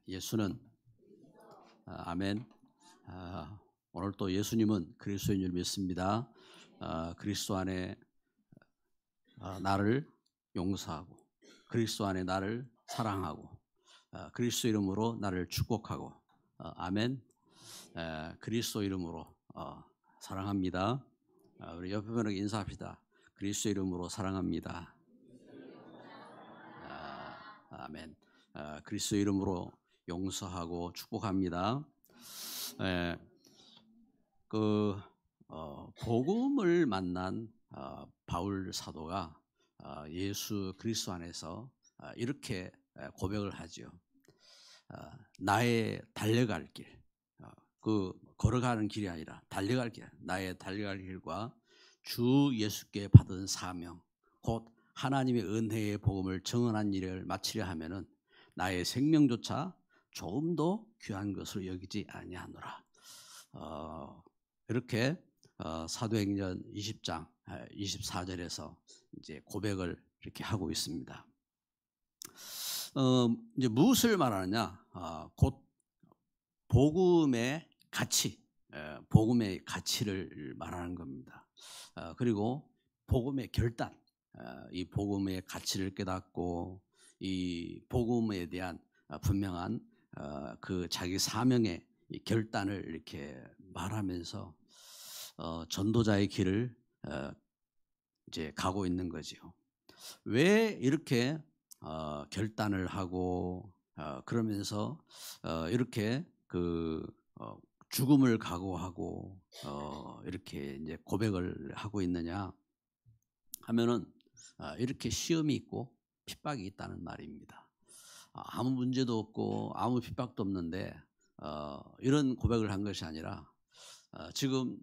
예수는 아멘. 오늘 또 예수님은 그리스도인 줄 믿습니다. 그리스도 안에 나를 용서하고 그리스도 안에 나를 사랑하고 그리스도 이름으로 나를 축복하고 아멘. 그리스도 이름으로 사랑합니다. 우리 옆에 분에게 인사합시다. 그리스도 이름으로 사랑합니다. 아멘. 그리스도 이름으로 용서하고 축복합니다. 복음을 만난 바울 사도가 예수 그리스도 안에서 이렇게 고백을 하지요. 나의 달려갈 길, 걸어가는 길이 아니라 달려갈 길, 나의 달려갈 길과 주 예수께 받은 사명, 곧 하나님의 은혜의 복음을 증언한 일을 마치려 하면은 나의 생명조차 조금도 귀한 것으로 여기지 아니하노라. 이렇게 사도행전 20장 24절에서 이제 고백을 이렇게 하고 있습니다. 이제 무엇을 말하느냐? 곧 복음의 가치, 복음의 가치를 말하는 겁니다. 그리고 복음의 결단, 이 복음의 가치를 깨닫고 이 복음에 대한 분명한 그 자기 사명의 결단을 이렇게 말하면서 전도자의 길을 이제 가고 있는 거지요. 왜 이렇게 결단을 하고 그러면서 이렇게 죽음을 각오하고 이렇게 이제 고백을 하고 있느냐 하면은 이렇게 시험이 있고 핍박이 있다는 말입니다. 아무 문제도 없고 아무 핍박도 없는데 이런 고백을 한 것이 아니라 지금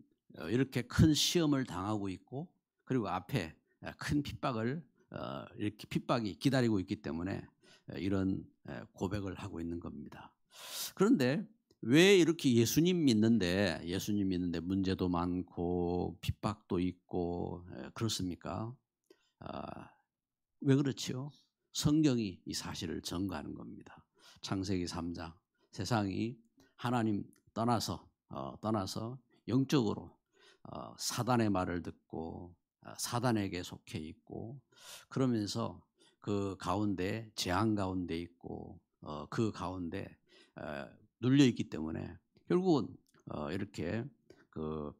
이렇게 큰 시험을 당하고 있고 그리고 앞에 큰 핍박을 이렇게 핍박이 기다리고 있기 때문에 이런 고백을 하고 있는 겁니다. 그런데 왜 이렇게 예수님 믿는데 문제도 많고 핍박도 있고 그렇습니까? 왜 그렇지요? 성경이 이 사실을 증거하는 겁니다. 창세기 3장 세상이 하나님 떠나서 영적으로 사단의 말을 듣고 사단에게 속해 있고 그러면서 그 가운데 재앙 가운데 있고 그 가운데 눌려 있기 때문에 결국은 이렇게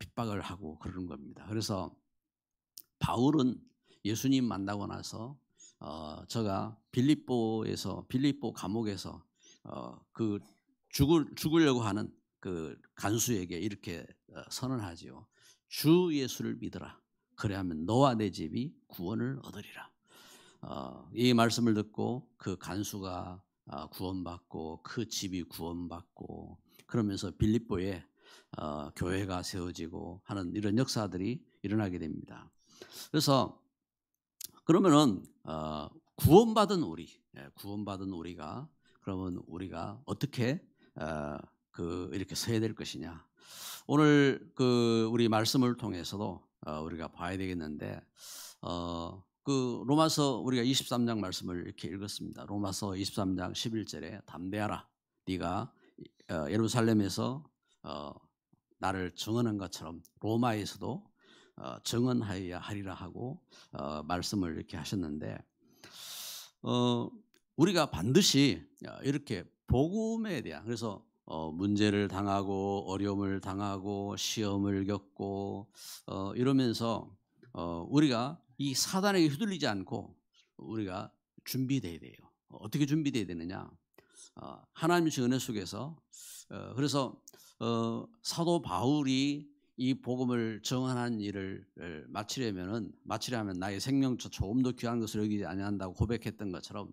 핍박을 하고 그러는 겁니다. 그래서 바울은 예수님 만나고 나서 제가 빌립보 감옥에서 죽으려고 하는 그 간수에게 이렇게 선언하지요. 주 예수를 믿으라. 그래야면 너와 내 집이 구원을 얻으리라. 이 말씀을 듣고 그 간수가 구원받고 그 집이 구원받고 그러면서 빌립보에 교회가 세워지고 하는 이런 역사들이 일어나게 됩니다. 그래서 그러면은 구원받은 우리가 그러면 우리가 어떻게 이렇게 서야 될 것이냐? 오늘 우리 말씀을 통해서도 우리가 봐야 되겠는데 로마서 우리가 23장 말씀을 이렇게 읽었습니다. 로마서 23장 11절에 담대하라. 네가 예루살렘에서 나를 증언한 것처럼 로마에서도 증언하여야 하리라 하고 말씀을 이렇게 하셨는데 우리가 반드시 이렇게 복음에 대한 그래서 문제를 당하고 어려움을 당하고 시험을 겪고 이러면서 우리가 이 사단에게 휘둘리지 않고 우리가 준비돼야 돼요. 어떻게 준비돼야 되느냐? 하나님의 은혜 속에서 그래서 사도 바울이 이 복음을 증언한 일을 마치려면 나의 생명조차 조금 더 귀한 것을 여기지 아니한다고 고백했던 것처럼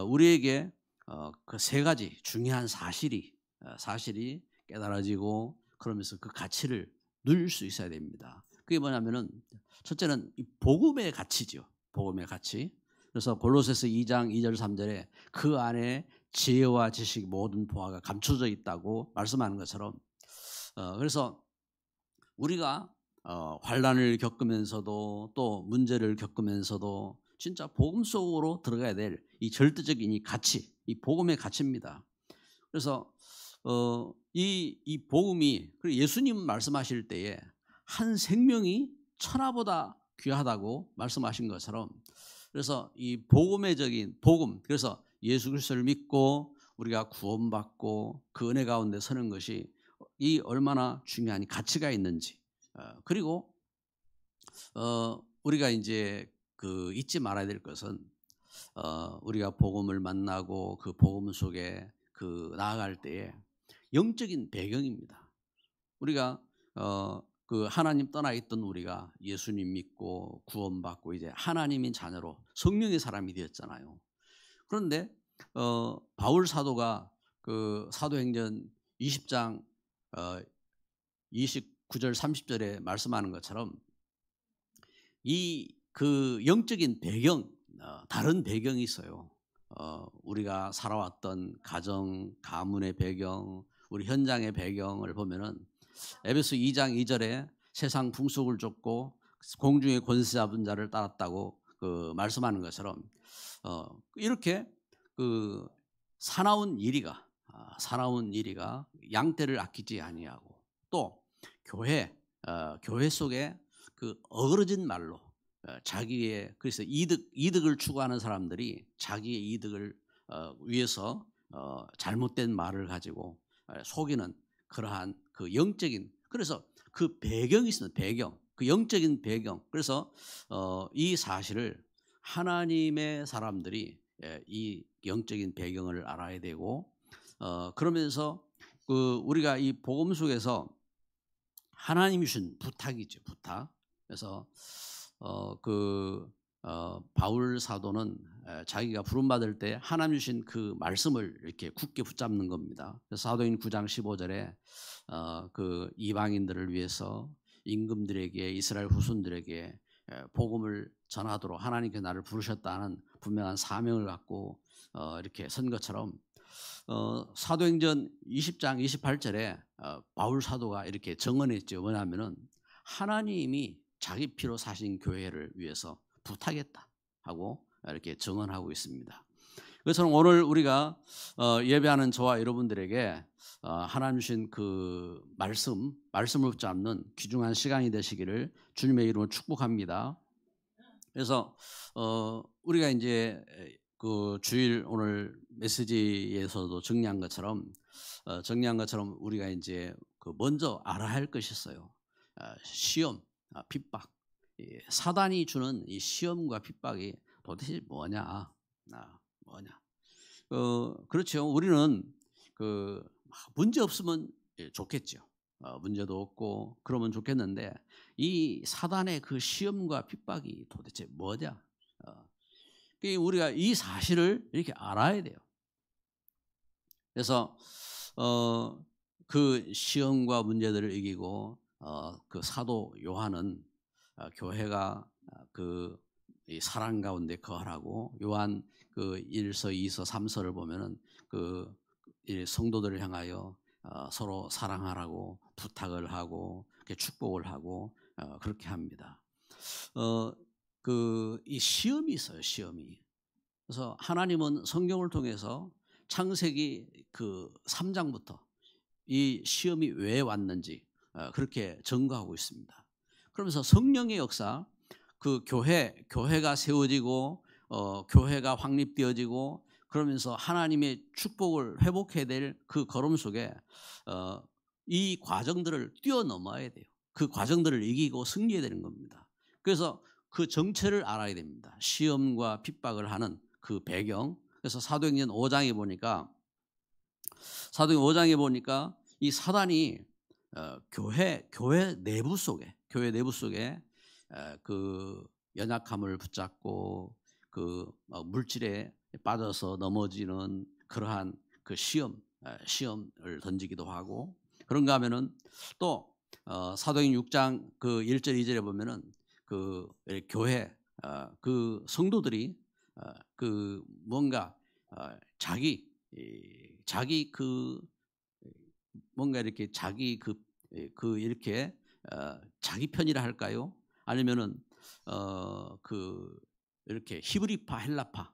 우리에게 그 세 가지 중요한 사실이 깨달아지고 그러면서 그 가치를 누릴 수 있어야 됩니다. 그게 뭐냐면은 첫째는 이 복음의 가치죠. 복음의 가치. 그래서 골로새서 2장 2절 3절에 그 안에 지혜와 지식 모든 보화가 감춰져 있다고 말씀하는 것처럼 그래서 우리가 환난을 겪으면서도 또 문제를 겪으면서도 진짜 복음 속으로 들어가야 될 이 절대적인 이 가치, 이 복음의 가치입니다. 그래서 이 복음이, 그리고 예수님 말씀하실 때에 한 생명이 천하보다 귀하다고 말씀하신 것처럼, 그래서 이 복음의적인 복음, 그래서 예수 그리스도를 믿고 우리가 구원받고 그 은혜 가운데 서는 것이 이 얼마나 중요한 가치가 있는지, 그리고 우리가 이제 그 잊지 말아야 될 것은, 우리가 복음을 만나고 그 복음 속에 그 나아갈 때에 영적인 배경입니다. 우리가 그 하나님 떠나 있던 우리가 예수님 믿고 구원받고 이제 하나님인 자녀로 성령의 사람이 되었잖아요. 그런데 바울 사도가 그 사도행전 20장 29절 30절에 말씀하는 것처럼 이 그 영적인 배경, 다른 배경이 있어요. 우리가 살아왔던 가정, 가문의 배경, 우리 현장의 배경을 보면은 에베소 2장 2절에 세상 풍속을 쫓고 공중의 권세 잡은 자를 따랐다고 그 말씀하는 것처럼, 이렇게 그 사나운 일이가 양떼를 아끼지 아니하고, 또 교회 속에 그 어그러진 말로 자기의, 그래서 이득을 추구하는 사람들이 자기의 이득을 위해서 잘못된 말을 가지고 속이는 그러한 그 영적인, 그래서 그 배경이 있습니다. 배경, 그 영적인 배경. 그래서 이 사실을 하나님의 사람들이 이 영적인 배경을 알아야 되고, 그러면서 그 우리가 이 복음 속에서 하나님이 주신 부탁이죠, 부탁. 그래서 바울 사도는 자기가 부름받을 때 하나님 주신 그 말씀을 이렇게 굳게 붙잡는 겁니다. 그래서 사도행 9장 15절에 그 이방인들을 위해서 임금들에게, 이스라엘 후손들에게 복음을 전하도록 하나님께 나를 부르셨다는 분명한 사명을 갖고 이렇게 선 것처럼, 사도행전 20장 28절에 바울 사도가 이렇게 증언했죠. 뭐냐면은 하나님이 자기 피로 사신 교회를 위해서 부탁했다 하고 이렇게 증언하고 있습니다. 그래서 오늘 우리가 예배하는 저와 여러분들에게 하나님 주신 그 말씀을 붙잡는 귀중한 시간이 되시기를 주님의 이름으로 축복합니다. 그래서 우리가 이제 그 주일 오늘 메시지에서도 정리한 것처럼 우리가 이제 그 먼저 알아야 할 것이 있어요. 시험, 핍박. 사단이 주는 이 시험과 핍박이 도대체 뭐냐? 그렇죠. 우리는 그 문제 없으면 좋겠죠. 문제도 없고 그러면 좋겠는데, 이 사단의 그 시험과 핍박이 도대체 뭐냐? 우리가 이 사실을 이렇게 알아야 돼요. 그래서 그 시험과 문제들을 이기고 그 사도 요한은 교회가 그 사랑 가운데 거하라고, 요한 그 1서, 2서, 3서를 보면은 그 성도들을 향하여 서로 사랑하라고 부탁을 하고 축복을 하고 그렇게 합니다. 이 시험이 있어요, 시험이. 그래서 하나님은 성경을 통해서 창세기 그 3장부터 이 시험이 왜 왔는지 그렇게 증거하고 있습니다. 그러면서 성령의 역사, 그 교회가 세워지고 교회가 확립되어지고 그러면서 하나님의 축복을 회복해야 될 그 걸음 속에 이 과정들을 뛰어넘어야 돼요. 그 과정들을 이기고 승리해야 되는 겁니다. 그래서 그 정체를 알아야 됩니다. 시험과 핍박을 하는 그 배경. 그래서 사도행전 5장에 보니까 이 사단이 교회 내부 속에 그 연약함을 붙잡고 그 물질에 빠져서 넘어지는 그러한 그 시험을 던지기도 하고, 그런가 하면은 또 사도행 6장 그 1절 2절에 보면은 그 교회 그 성도들이 그 뭔가 자기 그 뭔가 이렇게 자기 그 이렇게 자기 편이라 할까요? 아니면은 그 이렇게 히브리파 헬라파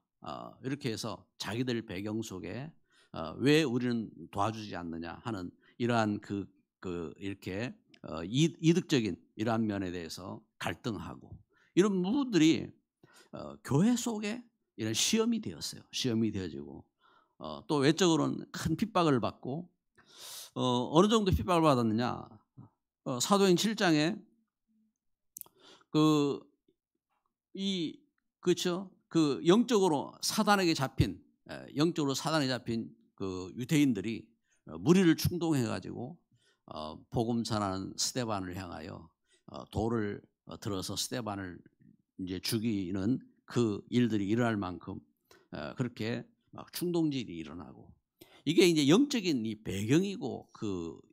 이렇게 해서 자기들 배경 속에 왜 우리는 도와주지 않느냐 하는 이러한 이렇게 이득적인 이러한 면에 대해서 갈등하고 이런 부분들이 교회 속에 이런 시험이 되었어요. 시험이 되어지고 또 외적으로는 큰 핍박을 받고 어느 정도 핍박을 받았느냐? 사도행 7장에 그렇죠? 그 영적으로 사단에게 잡힌 그 유대인들이 무리를 충동해 가지고 복음 전하는 스데반을 향하여 돌을 들어서 스데반을 이제 죽이는 그 일들이 일어날 만큼 그렇게 막 충동질이 일어나고 이게 이제 영적인 이 배경이고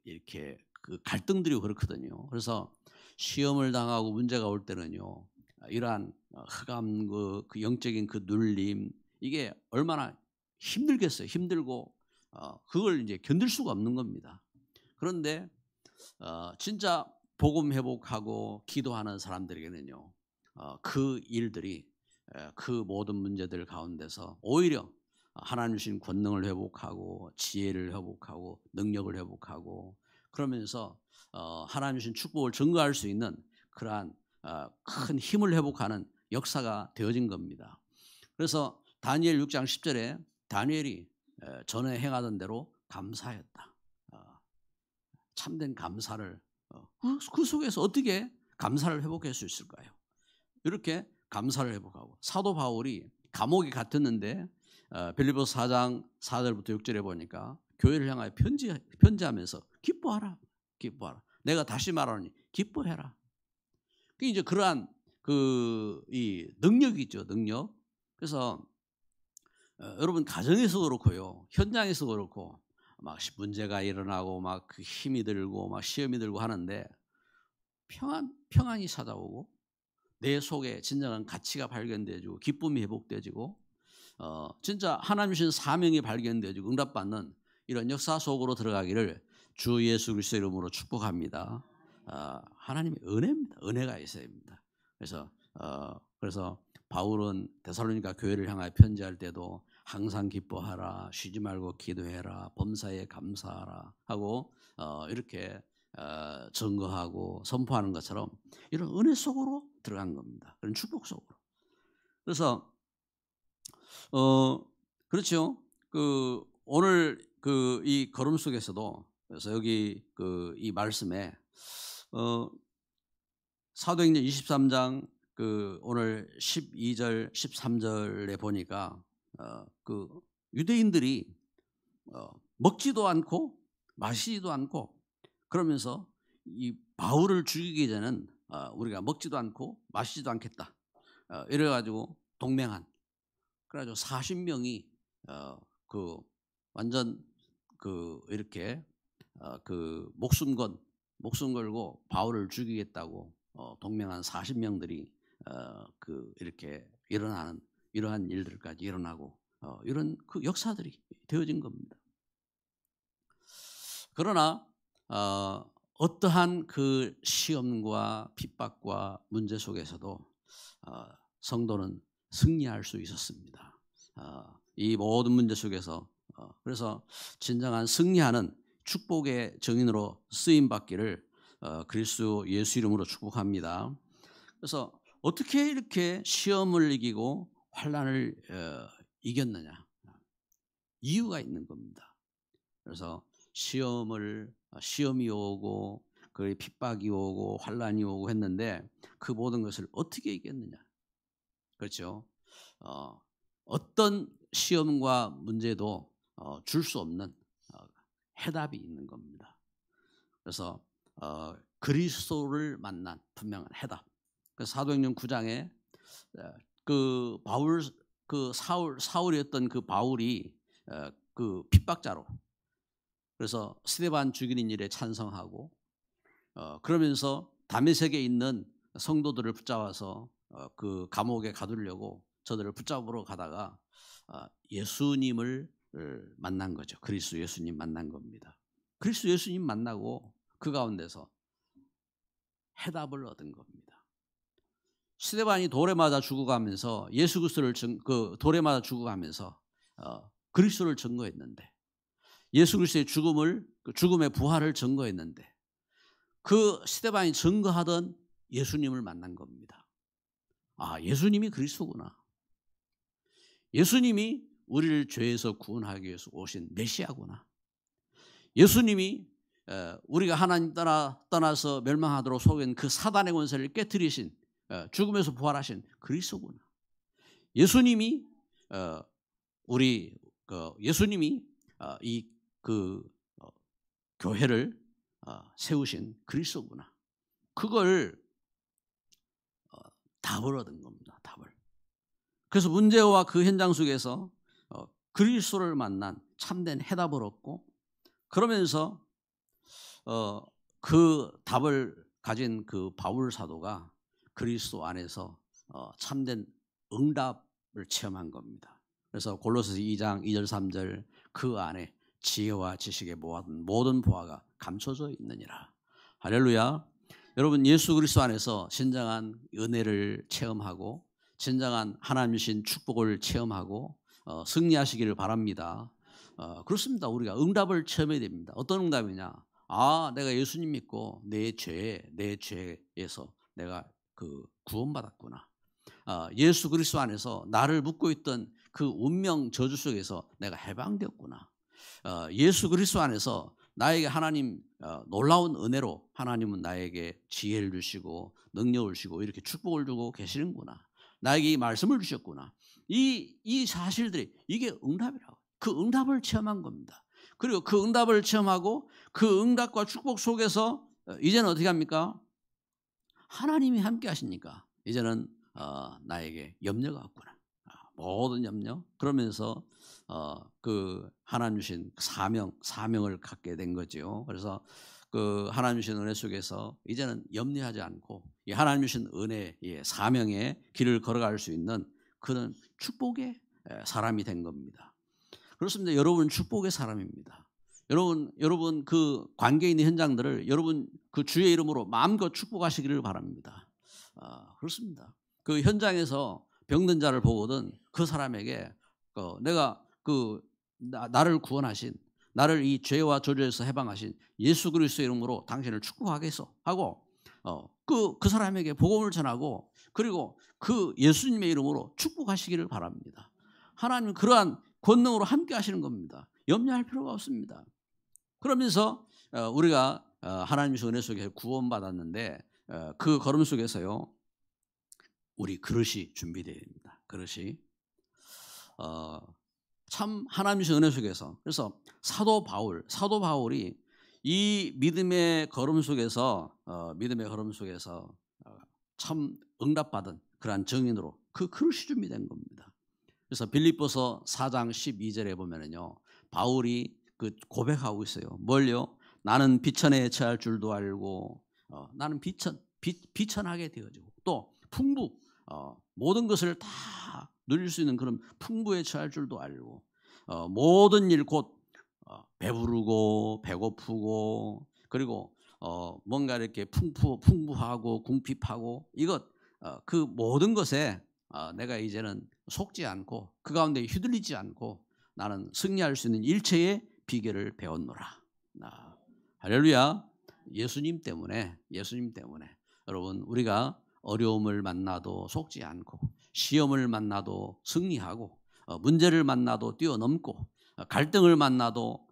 이렇게 그 갈등들이 그렇거든요. 그래서 시험을 당하고 문제가 올 때는요, 이러한 흑암 그 영적인 그 눌림 이게 얼마나 힘들겠어요. 힘들고 그걸 이제 견딜 수가 없는 겁니다. 그런데 진짜 복음 회복하고 기도하는 사람들에게는요, 그 일들이 그 모든 문제들 가운데서 오히려 하나님 주신 권능을 회복하고 지혜를 회복하고 능력을 회복하고 그러면서 하나님 주신 축복을 증거할 수 있는 그러한 큰 힘을 회복하는 역사가 되어진 겁니다. 그래서 다니엘 6장 10절에 다니엘이 전에 행하던 대로 감사했다. 참된 감사를 그 속에서 어떻게 감사를 회복할 수 있을까요? 이렇게 감사를 회복하고 사도 바울이 감옥에 갇혔는데 빌립보서 4장 4절부터 6절에 보니까 교회를 향하여 편지하면서 기뻐하라. 내가 다시 말하노니 기뻐해라. 그게 이제 그러한 이 능력이죠, 능력. 그래서 여러분 가정에서 그렇고요, 현장에서 그렇고 막 문제가 일어나고 막 그 힘이 들고 막 시험이 들고 하는데 평안이 찾아오고 내 속에 진정한 가치가 발견되어지고 기쁨이 회복되어지고 진짜 하나님 주신 사명이 발견되어지고 응답받는 이런 역사 속으로 들어가기를 주 예수 그리스도 이름으로 축복합니다. 하나님의 은혜입니다. 은혜가 있어야 됩니다. 그래서 바울은 데살로니가 교회를 향하여 편지할 때도 항상 기뻐하라, 쉬지 말고 기도해라, 범사에 감사하라 하고 이렇게 증거하고 선포하는 것처럼 이런 은혜 속으로 들어간 겁니다. 그런 축복 속으로. 그래서 그렇죠. 오늘 이 걸음 속에서도 그래서 여기 이 말씀에 사도행전 23장 오늘 12절 13절에 보니까 유대인들이 먹지도 않고 마시지도 않고 그러면서 이 바울을 죽이기 전에는 우리가 먹지도 않고 마시지도 않겠다. 이래가지고 동맹한. 그래가지고 40명이 완전 이렇게 목숨 걸고 바울을 죽이겠다고 동맹한 40명들이 이렇게 일어나는 이러한 일들까지 일어나고 이런 그 역사들이 되어진 겁니다. 그러나 어떠한 그 시험과 핍박과 문제 속에서도 성도는 승리할 수 있었습니다. 이 모든 문제 속에서 그래서 진정한 승리하는 축복의 증인으로 쓰임 받기를 그리스도 예수 이름으로 축복합니다. 그래서 어떻게 이렇게 시험을 이기고 환난을 이겼느냐? 이유가 있는 겁니다. 그래서 시험이 오고 그 핍박이 오고 환난이 오고 했는데 그 모든 것을 어떻게 이겼느냐? 그렇죠. 어떤 시험과 문제도 줄 수 없는 해답이 있는 겁니다. 그래서 그리스도를 만난 분명한 해답. 그 사도행전 9장에 사울이었던 그 바울이 핍박자로 그래서 스데반 죽이는 일에 찬성하고 그러면서 다메섹에 있는 성도들을 붙잡아서 그 감옥에 가두려고 저들을 붙잡으러 가다가 예수님을 만난 거죠. 그리스도 예수님 만난 겁니다. 그리스도 예수님 만나고 그 가운데서 해답을 얻은 겁니다. 스데반이 돌에 맞아 죽어가면서 예수 그리스도를 돌에 맞아 죽어가면서 그리스도를 증거했는데 예수 그리스도의 죽음의 부활을 증거했는데 그 스데반이 증거하던 예수님을 만난 겁니다. 아, 예수님이 그리스도구나. 예수님이 우리를 죄에서 구원하기 위해서 오신 메시아구나. 예수님이 우리가 하나님 떠나서 멸망하도록 속인 그 사단의 권세를 깨뜨리신 죽음에서 부활하신 그리스도구나. 예수님이 예수님이 이 교회를 세우신 그리스도구나. 그걸 답을 얻은 겁니다. 답을. 그래서 문제와 그 현장 속에서 그리스도를 만난 참된 해답을 얻고, 그러면서 그 답을 가진 그 바울 사도가 그리스도 안에서 참된 응답을 체험한 겁니다. 그래서 골로새서 2장 2절 3절 그 안에 지혜와 지식의 모든 보화가 감춰져 있느니라. 할렐루야. 여러분, 예수 그리스도 안에서 진정한 은혜를 체험하고 진정한 하나님 주신 축복을 체험하고 승리하시기를 바랍니다. 그렇습니다. 우리가 응답을 체험해야 됩니다. 어떤 응답이냐? 아, 내가 예수님 믿고 내 죄에서 내가 구원받았구나. 예수 그리스도 안에서 나를 묶고 있던 그 운명 저주 속에서 내가 해방되었구나. 예수 그리스도 안에서 나에게 하나님 놀라운 은혜로 하나님은 나에게 지혜를 주시고 능력을 주시고 이렇게 축복을 주고 계시는구나. 나에게 이 말씀을 주셨구나. 이 사실들이 이게 응답이라고. 그 응답을 체험한 겁니다. 그리고 그 응답을 체험하고 그 응답과 축복 속에서 이제는 어떻게 합니까? 하나님이 함께 하시니까 이제는 나에게 염려가 없구나. 모든 염려. 그러면서 그 하나님 주신 사명을 갖게 된 거죠. 그래서 그 하나님 주신 은혜 속에서 이제는 염려하지 않고 이 하나님 주신 은혜의 사명의 길을 걸어갈 수 있는 그런 축복의 사람이 된 겁니다. 그렇습니다. 여러분 축복의 사람입니다. 여러분 그 관계 있는 현장들을 여러분 그 주의 이름으로 마음껏 축복하시기를 바랍니다. 그렇습니다. 그 현장에서 병든 자를 보거든 그 사람에게 내가 나를 구원하신, 나를 이 죄와 저주에서 해방하신 예수 그리스도의 이름으로 당신을 축복하겠소 하고 그 사람에게 복음을 전하고 그리고 그 예수님의 이름으로 축복하시기를 바랍니다. 하나님은 그러한 권능으로 함께 하시는 겁니다. 염려할 필요가 없습니다. 그러면서 우리가 하나님의 은혜 속에 구원받았는데 그 걸음 속에서요 우리 그릇이 준비되어야 됩니다. 그릇이 참 하나님의 은혜 속에서, 그래서 사도 바울이 이 믿음의 걸음 속에서 참 응답받은 그러한 증인으로 그 그릇이 준비된 겁니다. 그래서 빌립보서 4장 12절에 보면은요 바울이 고백하고 있어요. 뭘요? 나는 비천에 처할 줄도 알고 나는 비천하게 되어지고 또 풍부 모든 것을 다 누릴 수 있는 그런 풍부에 처할 줄도 알고 모든 일 곧 배부르고 배고프고 그리고 뭔가 이렇게 풍부하고 궁핍하고 이것 그 모든 것에 내가 이제는 속지 않고 그 가운데 휘둘리지 않고 나는 승리할 수 있는 일체의 비결을 배웠노라. 할렐루야. 예수님 때문에 여러분 우리가 어려움을 만나도 속지 않고 시험을 만나도 승리하고 문제를 만나도 뛰어넘고 갈등을 만나도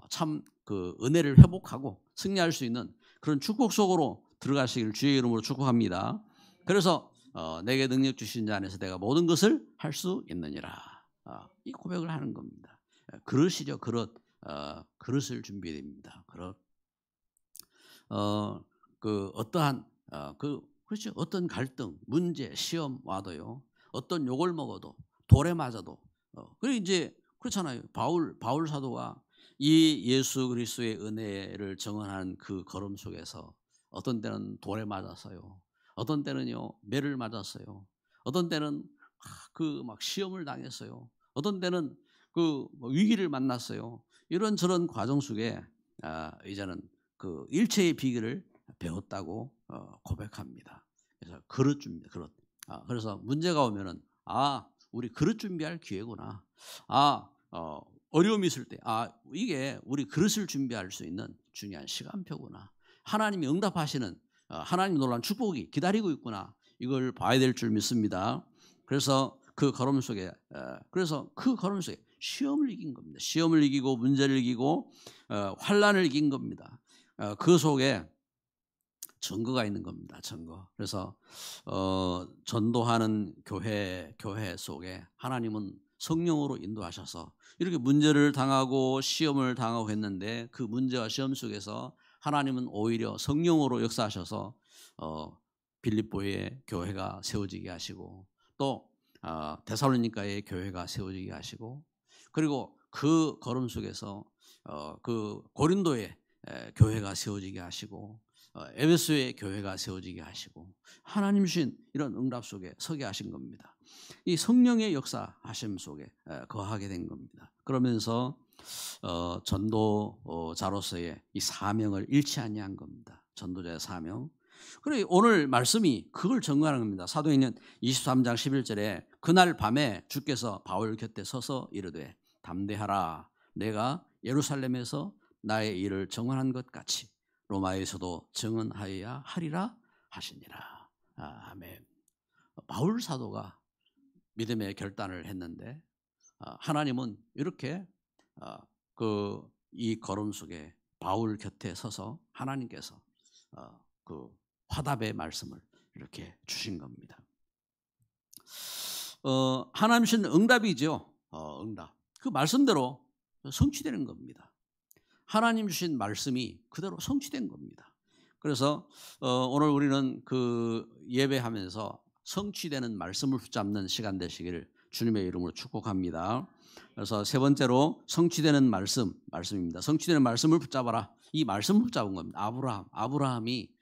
참 그 은혜를 회복하고 승리할 수 있는 그런 축복 속으로 들어가시기를 주의 이름으로 축복합니다. 그래서 내게 능력 주신 자 안에서 내가 모든 것을 할 수 있느니라. 이 고백을 하는 겁니다. 그릇이죠. 그릇을 준비해야 됩니다. 그릇. 어떠한 그렇죠. 어떤 갈등, 문제, 시험 와도요. 어떤 욕을 먹어도 돌에 맞아도 그리고 이제 그렇잖아요. 바울 사도가 이 예수 그리스도의 은혜를 증언한 그 걸음 속에서 어떤 때는 돌에 맞았어요. 어떤 때는요 매를 맞았어요. 어떤 때는 막 시험을 당했어요. 어떤 때는 위기를 만났어요. 이런저런 과정 속에 이제는 그 일체의 비결을 배웠다고 고백합니다. 그래서 그릇 준비, 그릇. 그래서 문제가 오면은 우리 그릇 준비할 기회구나. 어려움이 있을 때, 이게 우리 그릇을 준비할 수 있는 중요한 시간표구나. 하나님이 응답하시는 하나님 놀라운 축복이 기다리고 있구나. 이걸 봐야 될 줄 믿습니다. 그래서 그 걸음 속에 시험을 이긴 겁니다. 시험을 이기고 문제를 이기고 환난을 이긴 겁니다. 그 속에 증거가 있는 겁니다. 증거. 그래서 전도하는 교회 속에 하나님은 성령으로 인도하셔서 이렇게 문제를 당하고 시험을 당하고 했는데 그 문제와 시험 속에서 하나님은 오히려 성령으로 역사하셔서 빌립보의 교회가 세워지게 하시고 또 데살로니가의 교회가 세워지게 하시고 그리고 그 걸음 속에서 그 고린도의 교회가 세워지게 하시고 에베소의 교회가 세워지게 하시고 하나님 주신 이런 응답 속에 서게 하신 겁니다. 이 성령의 역사하심 속에 거하게 된 겁니다. 그러면서 전도자로서의 이 사명을 잃지 아니한 겁니다. 전도자의 사명. 그리고 오늘 말씀이 그걸 증거하는 겁니다. 사도행전 23장 11절에 그날 밤에 주께서 바울 곁에 서서 이르되 담대하라 내가 예루살렘에서 나의 일을 증언한 것 같이 로마에서도 증언하여야 하리라 하시니라. 아멘. 바울 사도가 믿음의 결단을 했는데 하나님은 이렇게 이 걸음 속에 바울 곁에 서서 하나님께서 그 화답의 말씀을 이렇게 주신 겁니다. 하나님 주신 응답이죠. 응답. 그 말씀대로 성취되는 겁니다. 하나님 주신 말씀이 그대로 성취된 겁니다. 그래서 오늘 우리는 그 예배하면서 성취되는 말씀을 붙잡는 시간 되시기를 주님의 이름으로 축복합니다. 그래서 세 번째로 성취되는 말씀입니다. 성취되는 말씀을 붙잡아라. 이 말씀을 붙잡은 겁니다. 아브라함이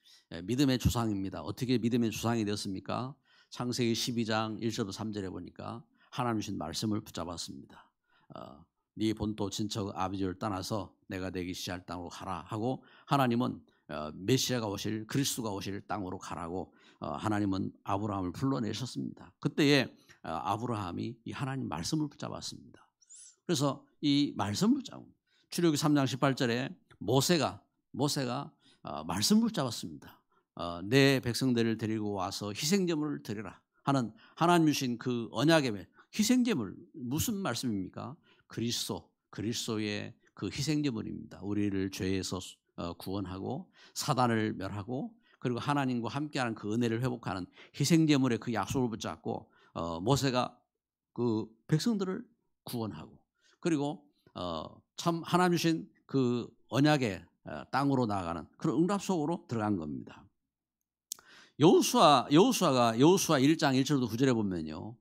믿음의 조상입니다. 어떻게 믿음의 조상이 되었습니까? 창세기 12장 1절부터 3절에 보니까 하나님 주신 말씀을 붙잡았습니다. 네 본토 친척 아비집을 떠나서 내가 내게 지시할 땅으로 가라 하고 하나님은 메시아가 오실 그리스도가 오실 땅으로 가라고 하나님은 아브라함을 불러내셨습니다. 그때에 아브라함이 이 하나님 말씀을 붙잡았습니다. 그래서 이 말씀을 붙잡은 출애굽기 3장 18절에 모세가 말씀을 붙잡았습니다. 내 백성들을 데리고 와서 희생제물을 드리라 하는 하나님 주신 그 언약의 희생제물 무슨 말씀입니까? 그리스도의 그 희생제물입니다. 우리를 죄에서 구원하고 사단을 멸하고 그리고 하나님과 함께하는 그 은혜를 회복하는 희생제물의 그 약속을 붙잡고 모세가 그 백성들을 구원하고 그리고 참 하나님 주신 그 언약의 땅으로 나아가는 그런 응답 속으로 들어간 겁니다. 여호수아 1장 1절부터 9절에 보면요.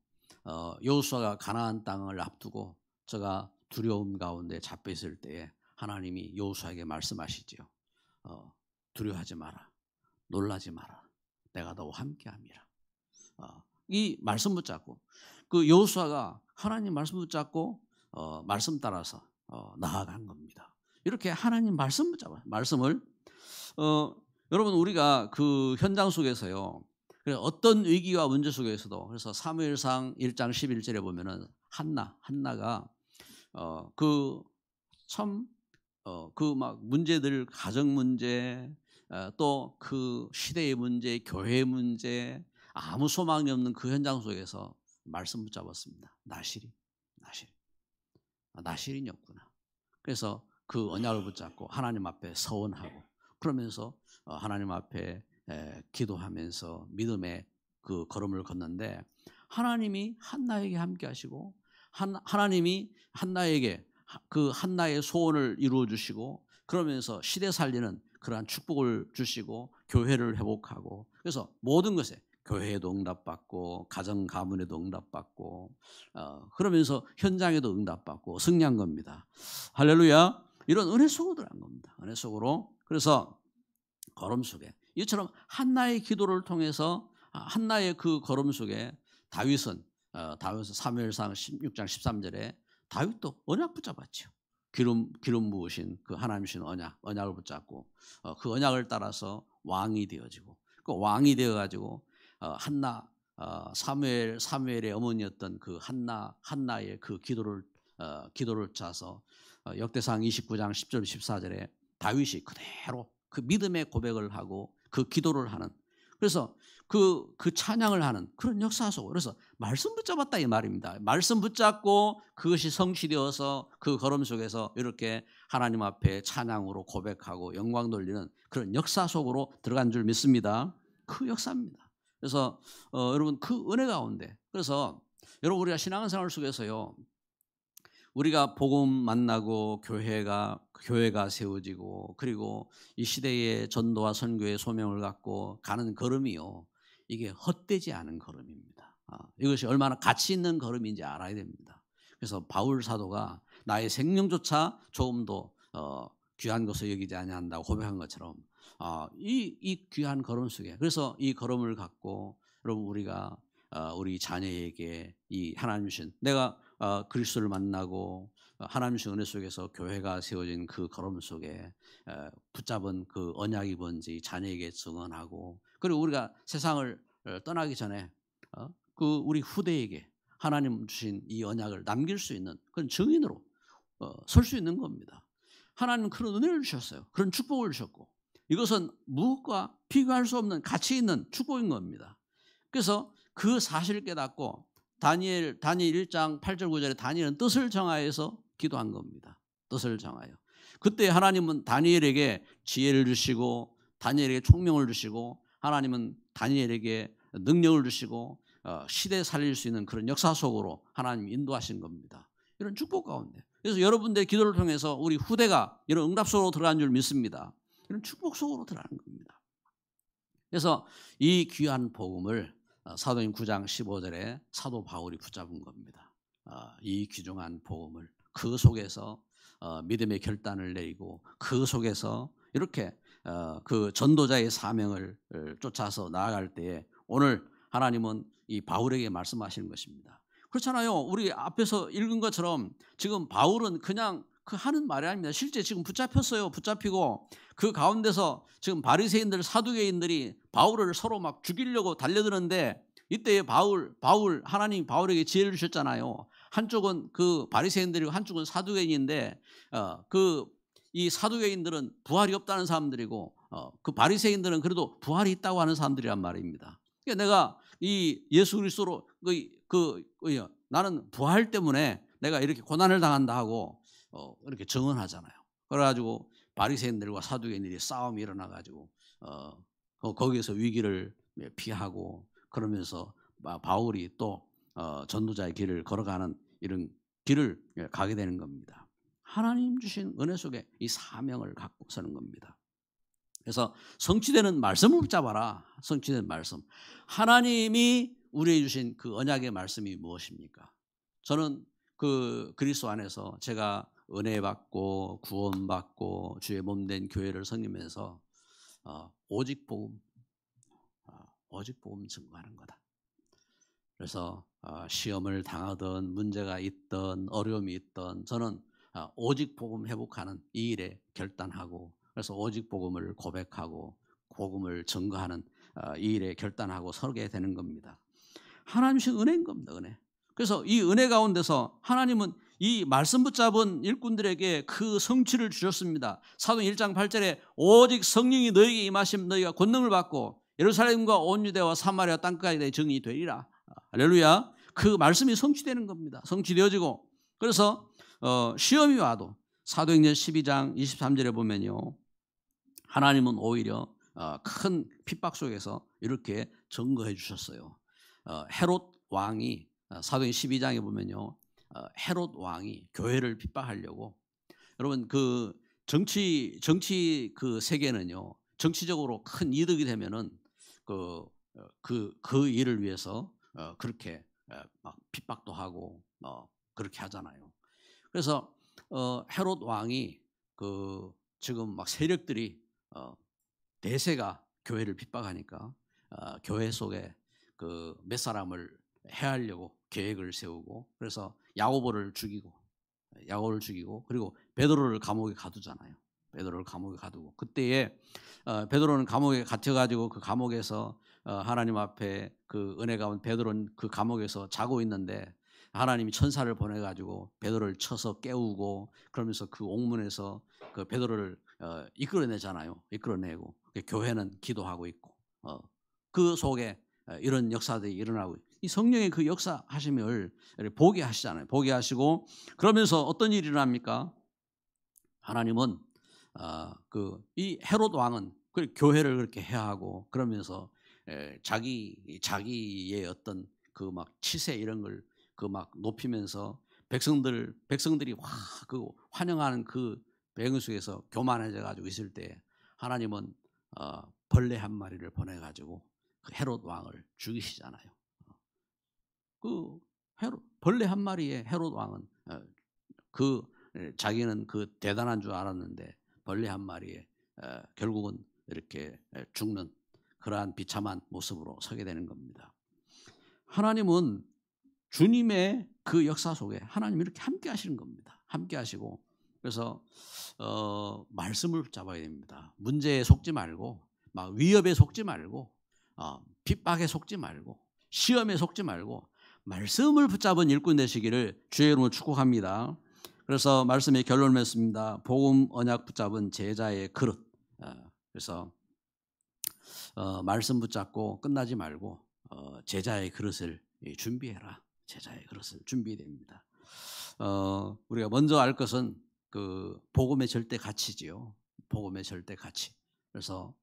여호수아가 가나안 땅을 앞두고 저가 두려움 가운데 잡혀 있을 때에 하나님이 여호수아에게 말씀하시죠. 두려워하지 마라. 놀라지 마라. 내가 너와 함께함이라. 이 말씀 붙잡고 그 여호수아가 하나님 말씀 붙잡고 말씀 따라서 나아간 겁니다. 이렇게 하나님 말씀 붙잡아요. 말씀을 여러분 우리가 그 현장 속에서요. 어떤 위기와 문제 속에서도 그래서 사무엘상 1장 11절에 보면은 한나가 그 막 문제들 가정 문제 또 그 시대의 문제 교회의 문제 아무 소망이 없는 그 현장 속에서 말씀 붙잡았습니다. 나실인이 없구나. 그래서 그 언약을 붙잡고 하나님 앞에 서원하고 그러면서 하나님 앞에 기도하면서 믿음의 그 걸음을 걷는데 하나님이 한나에게 함께 하시고 하나님이 한나에게 그 한나의 소원을 이루어 주시고 그러면서 시대 살리는 그러한 축복을 주시고 교회를 회복하고 그래서 모든 것에 교회에도 응답받고 가정 가문에도 응답받고 그러면서 현장에도 응답받고 승리한 겁니다. 할렐루야. 이런 은혜 속으로 들어간 겁니다. 은혜 속으로. 그래서 걸음 속에 이처럼 한나의 기도를 통해서 한나의 그 걸음 속에 다윗은 사무엘상 16장 13절에 다윗도 언약 붙잡았죠. 기름 부으신 그 하나님 주신 언약을 붙잡고 그 언약을 따라서 왕이 되어지고 그 왕이 되어가지고 사무엘의 어머니였던 그 한나의 그 기도를 기도를 짜서 역대상 29장 10절 14절에 다윗이 그대로 그 믿음의 고백을 하고 그 기도를 하는, 그래서 그 찬양을 하는 그런 역사 속으로, 그래서 말씀 붙잡았다 이 말입니다. 말씀 붙잡고 그것이 성취되어서 그 걸음 속에서 이렇게 하나님 앞에 찬양으로 고백하고 영광 돌리는 그런 역사 속으로 들어간 줄 믿습니다. 그 역사입니다. 그래서 여러분 그 은혜 가운데, 그래서 여러분 우리가 신앙생활 속에서요, 우리가 복음 만나고 교회가 세워지고 그리고 이 시대의 전도와 선교의 소명을 갖고 가는 걸음이요, 이게 헛되지 않은 걸음입니다. 이것이 얼마나 가치 있는 걸음인지 알아야 됩니다. 그래서 바울 사도가 나의 생명조차 조금도 귀한 것을 여기지 아니한다고 고백한 것처럼 이 귀한 걸음 속에, 그래서 이 걸음을 갖고 여러분 우리가 우리 자녀에게 이 하나님 주신, 내가 그리스도를 만나고 하나님 주신 은혜 속에서 교회가 세워진 그 걸음 속에 붙잡은 그 언약이 뭔지 자녀에게 증언하고, 그리고 우리가 세상을 떠나기 전에 그 우리 후대에게 하나님 주신 이 언약을 남길 수 있는 그런 증인으로 설 수 있는 겁니다. 하나님은 그런 은혜를 주셨어요. 그런 축복을 주셨고, 이것은 무엇과 비교할 수 없는 가치 있는 축복인 겁니다. 그래서 그 사실을 깨닫고 다니엘 1장 8절 9절에 다니엘은 뜻을 정하여서 기도한 겁니다. 뜻을 정하여. 그때 하나님은 다니엘에게 지혜를 주시고 다니엘에게 총명을 주시고 하나님은 다니엘에게 능력을 주시고 시대 살릴 수 있는 그런 역사 속으로 하나님 인도하신 겁니다. 이런 축복 가운데. 그래서 여러분들의 기도를 통해서 우리 후대가 이런 응답 속으로 들어간 줄 믿습니다. 이런 축복 속으로 들어가는 겁니다. 그래서 이 귀한 복음을 사도행 9장 15절에 사도 바울이 붙잡은 겁니다. 이 귀중한 복음을 그 속에서 믿음의 결단을 내리고 그 속에서 이렇게 그 전도자의 사명을 쫓아서 나아갈 때에 오늘 하나님은 이 바울에게 말씀하시는 것입니다. 그렇잖아요. 우리 앞에서 읽은 것처럼 지금 바울은 그냥 그 하는 말이 아닙니다. 실제 지금 붙잡혔어요. 붙잡히고 그 가운데서 지금 바리새인들 사두개인들이 바울을 서로 막 죽이려고 달려드는데, 이때 하나님이 바울에게 지혜를 주셨잖아요. 한쪽은 그 바리새인들이고 한쪽은 사두개인인데 이 사두개인들은 부활이 없다는 사람들이고 그 바리새인들은 그래도 부활이 있다고 하는 사람들이란 말입니다. 그러니까 내가 이 예수 그리스도로 나는 부활 때문에 내가 이렇게 고난을 당한다 하고 이렇게 증언하잖아요. 그래가지고 바리새인들과 사두개인들이 싸움이 일어나가지고 거기에서 위기를 피하고 그러면서 바울이 또 전도자의 길을 걸어가는 이런 길을 가게 되는 겁니다. 하나님 주신 은혜 속에 이 사명을 갖고 서는 겁니다. 그래서 성취되는 말씀을 붙잡아라. 성취된 말씀. 하나님이 우리에게 주신 그 언약의 말씀이 무엇입니까? 저는 그 그리스도 안에서 제가 은혜 받고 구원받고 주의 몸된 교회를 섬기면서 오직 복음 증거하는 거다. 그래서 시험을 당하든 문제가 있든 어려움이 있든 저는 오직 복음 회복하는 이 일에 결단하고, 그래서 오직 복음을 고백하고 복음을 증거하는 이 일에 결단하고 서게 되는 겁니다. 하나님 주신 은혜인 겁니다. 은혜. 그래서 이 은혜 가운데서 하나님은 이 말씀 붙잡은 일꾼들에게 그 성취를 주셨습니다. 사도행 1장 8절에 오직 성령이 너희에게 임하시면 너희가 권능을 받고 예루살렘과 온 유대와 사마리아 땅까지 내 증인이 되리라. 할렐루야. 그 말씀이 성취되는 겁니다. 성취되어지고, 그래서 시험이 와도 사도행전 12장 23절에 보면요, 하나님은 오히려 큰 핍박 속에서 이렇게 증거해 주셨어요. 헤롯 왕이 사도행 12장에 보면요, 헤롯 왕이 교회를 핍박하려고, 여러분 그 정치 그 세계는요, 정치적으로 큰 이득이 되면은 그 일을 위해서 그렇게 막 핍박도 하고 그렇게 하잖아요. 그래서 헤롯 왕이 지금 막 세력들이 대세가 교회를 핍박하니까 교회 속에 몇 사람을 해하려고 계획을 세우고, 그래서 야고보를 죽이고 그리고 베드로를 감옥에 가두잖아요. 베드로를 감옥에 가두고, 그때에 베드로는 감옥에 갇혀가지고 그 감옥에서 하나님 앞에 그 은혜 가운 베드로는 그 감옥에서 자고 있는데 하나님이 천사를 보내 가지고 베드로를 쳐서 깨우고 그러면서 그 옥문에서 그 베드로를 이끌어내잖아요. 이끌어내고 교회는 기도하고 있고 그 속에 이런 역사들이 일어나고 이 성령의 그 역사하심을 보게 하시잖아요. 보게 하시고 그러면서 어떤 일이 일어납니까? 하나님은 이 헤롯 왕은 그 교회를 그렇게 해하고 그러면서 자기의 어떤 그 막 치세 이런 걸 그 막 높이면서 백성들이 그 환영하는 그 배경 속에서 교만해져 가지고 있을 때 하나님은 벌레 한 마리를 보내 가지고 그 헤롯 왕을 죽이시잖아요. 그 벌레 한 마리의 헤롯 왕은 자기는 그 대단한 줄 알았는데 벌레 한 마리에 결국은 이렇게 죽는 그러한 비참한 모습으로 서게 되는 겁니다. 하나님은 주님의 그 역사 속에 하나님이 이렇게 함께 하시는 겁니다. 함께 하시고 그래서 말씀을 붙잡아야 됩니다. 문제에 속지 말고 막 위협에 속지 말고 핍박에 속지 말고 시험에 속지 말고 말씀을 붙잡은 일꾼 되시기를 주의 이름으로 축복합니다. 그래서 말씀의 결론을 맺습니다. 복음 언약 붙잡은 제자의 그릇. 그래서 말씀 붙잡고 끝나지 말고 제자의 그릇을 준비해라. 제자의 그릇을 준비됩니다. 우리가 먼저 알 것은 그 복음의 절대 가치지요. 복음의 절대 가치. 그래서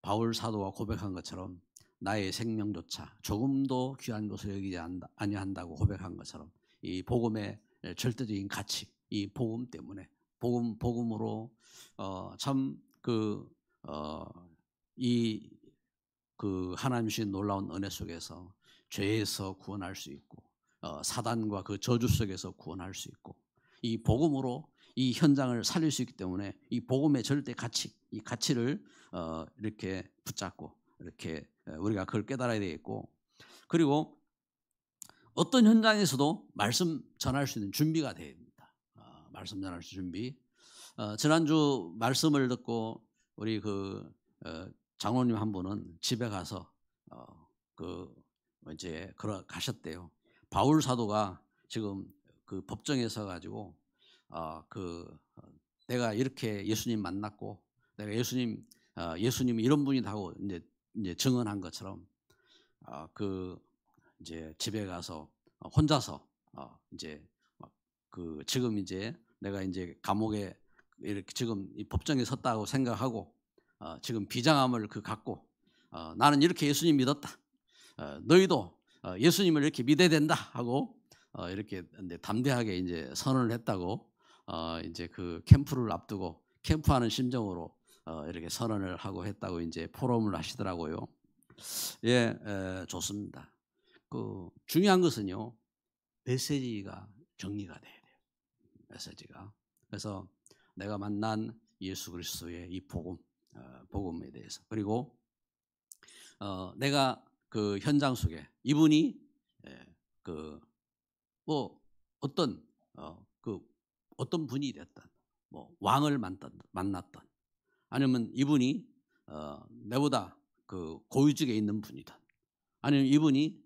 바울 사도가 고백한 것처럼 나의 생명조차 조금도 귀한 것을 여기지 아니한다고 고백한 것처럼 이 복음의 절대적인 가치, 이 복음 때문에 복음으로 그 하나님 주신 놀라운 은혜 속에서 죄에서 구원할 수 있고 사단과 그 저주 속에서 구원할 수 있고 이 복음으로 이 현장을 살릴 수 있기 때문에 이 복음의 절대 가치, 이 가치를 이렇게 붙잡고 이렇게 우리가 그걸 깨달아야 되겠고 그리고 어떤 현장에서도 말씀 전할 수 있는 준비가 돼야 됩니다. 말씀 전할 수 있는 준비. 지난주 말씀을 듣고 우리 장로님 한 분은 집에 가서 이제 가셨대요. 바울 사도가 지금 그 법정에 서 가지고 내가 이렇게 예수님 만났고 내가 예수님이 이런 분이라고 이제 증언한 것처럼 이제 집에 가서 혼자서 이제 지금 이제 내가 이제 감옥에 이렇게 지금 이 법정에 섰다고 생각하고 지금 비장함을 갖고 나는 이렇게 예수님 믿었다. 너희도 예수님을 이렇게 믿어야 된다 하고 이렇게 담대하게 이제 선언을 했다고 이제 그 캠프를 앞두고 캠프하는 심정으로 이렇게 선언을 하고 했다고 이제 포럼을 하시더라고요. 예, 좋습니다. 중요한 것은요 메시지가 정리가 돼야 돼요. 메시지가. 그래서 내가 만난 예수 그리스도의 이 복음에 대해서 그리고 내가 그 현장 속에 이분이 어떤 분이 됐든 뭐 왕을 만났던 아니면 이분이 내보다 그 고위직에 있는 분이든 아니면 이분이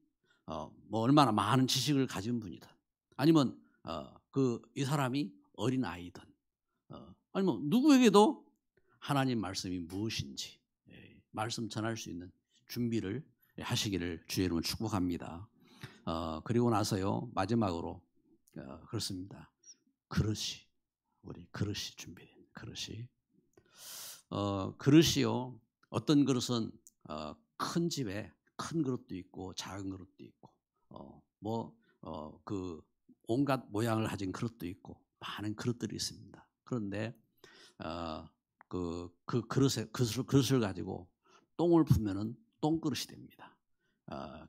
뭐 얼마나 많은 지식을 가진 분이든 아니면 이 사람이 어린 아이든 아니면 누구에게도 하나님 말씀이 무엇인지 말씀 전할 수 있는 준비를 하시기를 주의 이름으로 축복합니다. 그리고 나서요 마지막으로 그렇습니다. 우리 그릇이 준비된 그릇이요. 어떤 그릇은 큰 집에 큰 그릇도 있고 작은 그릇도 있고 온갖 모양을 가진 그릇도 있고 많은 그릇들이 있습니다. 그런데 그릇을 가지고 똥을 푸면은 똥그릇이 됩니다.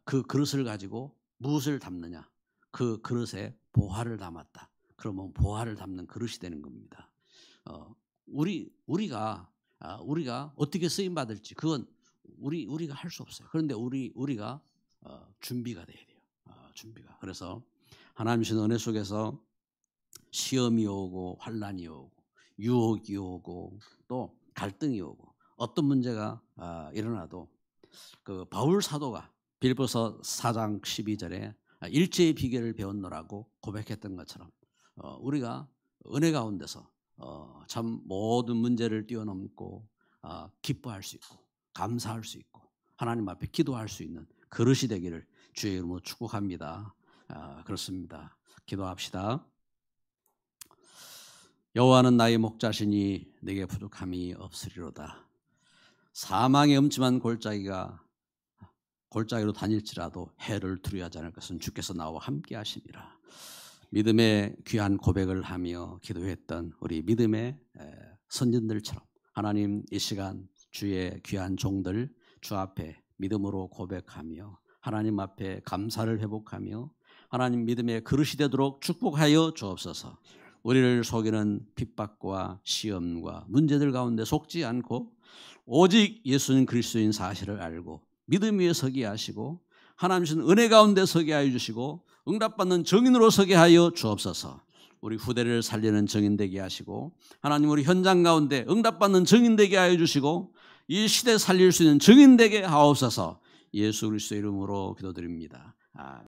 그 그릇을 가지고 무엇을 담느냐? 그 그릇에 보화를 담았다. 그러면 보화를 담는 그릇이 되는 겁니다. 우리가 어떻게 쓰임 받을지 그건 우리가 할 수 없어요. 그런데 우리가 준비가 돼야 돼요. 준비가. 그래서 하나님 주신 은혜 속에서 시험이 오고 환난이 오고 유혹이 오고 또 갈등이 오고 어떤 문제가 일어나도 그 바울 사도가 빌립보서 4장 12절에 일제의 비결을 배웠노라고 고백했던 것처럼 우리가 은혜 가운데서 참 모든 문제를 뛰어넘고 기뻐할 수 있고 감사할 수 있고 하나님 앞에 기도할 수 있는 그릇이 되기를 주의 이름으로 축복합니다. 그렇습니다. 기도합시다. 여호와는 나의 목자시니 내게 부족함이 없으리로다. 사망의 음침한 골짜기로 다닐지라도 해를 두려워하지 않을 것은 주께서 나와 함께 하심이라. 믿음의 귀한 고백을 하며 기도했던 우리 믿음의 선진들처럼 하나님 이 시간 주의 귀한 종들 주 앞에 믿음으로 고백하며 하나님 앞에 감사를 회복하며 하나님 믿음의 그릇이 되도록 축복하여 주옵소서. 우리를 속이는 핍박과 시험과 문제들 가운데 속지 않고 오직 예수님 그리스도인 사실을 알고 믿음 위에 서게 하시고 하나님 주신 은혜 가운데 서게 하여 주시고 응답받는 증인으로 서게 하여 주옵소서. 우리 후대를 살리는 증인 되게 하시고 하나님 우리 현장 가운데 응답받는 증인 되게 하여 주시고 이 시대 살릴 수 있는 증인 되게 하옵소서. 예수 그리스도의 이름으로 기도드립니다.